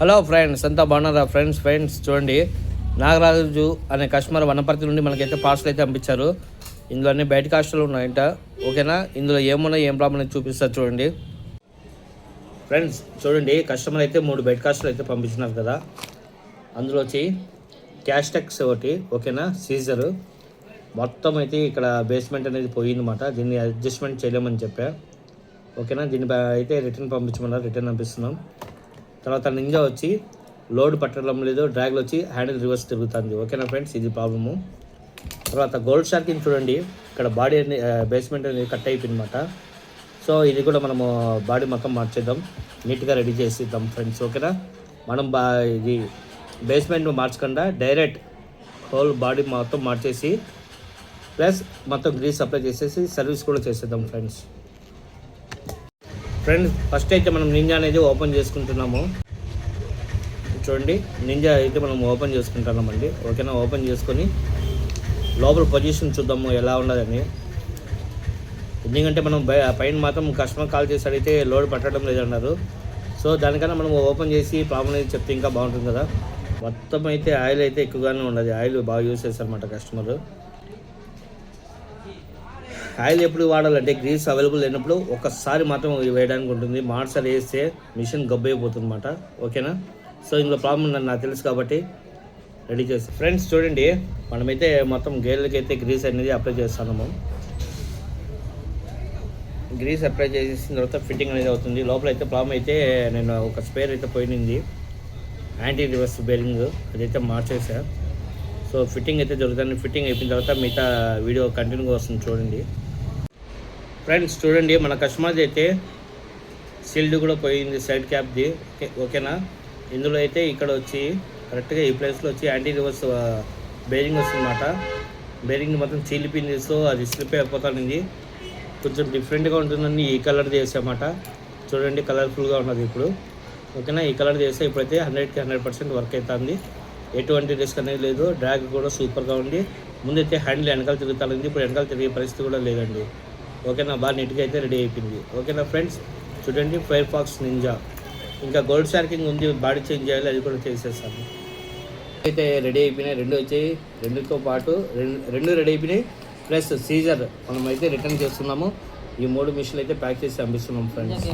Hello friends, అంతా బాగున్నారా friends చూడండి, నాగరాజు అనే కస్టమర్ వనపర్తి నుండి మనకైతే పార్సల్ అయితే పంపించారు. ఇందులో అన్ని బయట కాస్టులు ఉన్నాయంట. ఓకేనా, ఇందులో ఏమున్నాయి ఏం ప్రాబ్లం అయితే చూపిస్తారు చూడండి. ఫ్రెండ్స్ చూడండి, కస్టమర్ అయితే 3 బయట కాస్టులు అయితే పంపించినారు కదా. అందులో వచ్చి క్యాస్టెక్స్ ఒకటి, ఓకేనా, సీజర్ మొత్తం అయితే ఇక్కడ బేస్మెంట్ అనేది పోయిందన్నమాట. దీన్ని అడ్జస్ట్మెంట్ చేయలేమని చెప్పా. ఓకేనా, దీన్ని అయితే రిటర్న్ పంపించమన్నారు, రిటర్న్ పంపిస్తున్నాం. తర్వాత నింజా వచ్చి లోడ్ పట్టడం లేదు, డ్రాగ్లో వచ్చి హ్యాండిల్ రివర్స్ తిరుగుతుంది. ఓకేనా ఫ్రెండ్స్, ఇది ప్రాబ్లము. తర్వాత గోల్డ్ షార్కింగ్ చూడండి, ఇక్కడ బాడీ బేస్మెంట్ అనేది కట్ అయిపోయిందన్నమాట. సో ఇది కూడా మనము బాడీ మొత్తం మార్చేద్దాం, నీట్గా రెడీ చేసిద్దాం ఫ్రెండ్స్. ఓకేనా, మనం ఇది బేస్మెంట్ మార్చకుండా డైరెక్ట్ హోల్ బాడీ మొత్తం మార్చేసి ప్లస్ మొత్తం గ్రీస్ అప్లై చేసేసి సర్వీస్ కూడా చేసేద్దాం ఫ్రెండ్స్. ఫస్ట్ అయితే మనం నింజా అనేది ఓపెన్ చేసుకుంటున్నాము. చూడండి, నింజా అయితే మనం ఓపెన్ చేసుకుంటున్నామండి. ఓకేనా, ఓపెన్ చేసుకొని లోపల పొజిషన్ చూద్దాము ఎలా ఉన్నదని. ఎందుకంటే మనం పైన మాత్రం కస్టమర్ కాల్ చేసి అడిగితే లోడ్ పట్టడం లేదన్నారు. సో దానికన్నా మనం ఓపెన్ చేసి ప్రాబ్లం అనేది చెప్తే ఇంకా బాగుంటుంది కదా. మొత్తం అయితే ఆయిల్ అయితే ఎక్కువగానే ఉన్నది, ఆయిల్ బాగా యూజ్ చేస్తారన్నమాట కస్టమర్. ఆయిల్ ఎప్పుడు వాడాలంటే గ్రీస్ అవైలబుల్ లేనప్పుడు ఒకసారి మాత్రం వేయడానికి ఉంటుంది. మార్సారి వేస్తే మిషన్ గబ్బైపోతుంది అన్నమాట. ఓకేనా, సో ఇందులో ప్రాబ్లం ఉందని నాకు తెలుసు కాబట్టి రెడీ చేస్తాం. ఫ్రెండ్స్ చూడండి, మనమైతే మొత్తం గేర్లకి అయితే గ్రీస్ అనేది అప్లై చేస్తున్నాము. గ్రీస్ అప్లై చేసిన తర్వాత ఫిట్టింగ్ అనేది అవుతుంది. లోపల అయితే ప్రాబ్లం అయితే నేను ఒక స్పేర్ అయితే పోయింది, యాంటీ రివర్స్ బేరింగ్, అదైతే మార్చేసా. సో ఫిట్టింగ్ అయితే జరుగుతుంది. ఫిట్టింగ్ అయిపోయిన తర్వాత మిగతా వీడియో కంటిన్యూగా వస్తుంది చూడండి. ఫ్రెండ్స్ చూడండి, మన కస్టమర్ది అయితే సీల్డ్ కూడా పోయింది, సైడ్ క్యాప్ది. ఓకేనా, ఇందులో అయితే ఇక్కడ వచ్చి కరెక్ట్గా ఈ ప్లేస్లో వచ్చి యాంటీ రివర్స్ బేరింగ్ వస్తుందన్నమాట. బేరింగ్ మొత్తం చీలిపోయింది, సో అది స్లిప్ అయిపోతుంది. కొంచెం డిఫరెంట్గా ఉంటుందని ఈ కలర్ చేసామాట. చూడండి, కలర్ఫుల్గా ఉన్నది ఇప్పుడు. ఓకేనా, ఈ కలర్ చేస్తే ఇప్పుడైతే 100కి 100% వర్క్ అవుతుంది. ఎటువంటి రిస్క్ అనేది లేదు. డ్రాగ్ కూడా సూపర్గా ఉంది. ముందైతే హ్యాండిల్ వెనకాల తిరుగుతుంది, ఇప్పుడు వెనకాల తిరిగే పరిస్థితి కూడా లేదండి. ఓకేనా, బాగా నీట్గా అయితే రెడీ అయిపోయింది. ఓకేనా ఫ్రెండ్స్ చూడండి, ఫైర్ ఫాక్స్ నింజా ఇంకా గోల్డ్ షార్కింగ్ ఉంది, బాడీ చేంజ్ చేయాలి, అది కూడా చేసేస్తాను. అయితే రెడీ అయిపోయినాయి, రెండుతో పాటు రెండు రెడీ అయిపోయినాయి. ప్లస్ సీజర్ మనం అయితే రిటర్న్ చేస్తున్నాము. ఈ 3 మిషన్లు అయితే ప్యాక్ చేసి పంపిస్తున్నాం ఫ్రెండ్స్.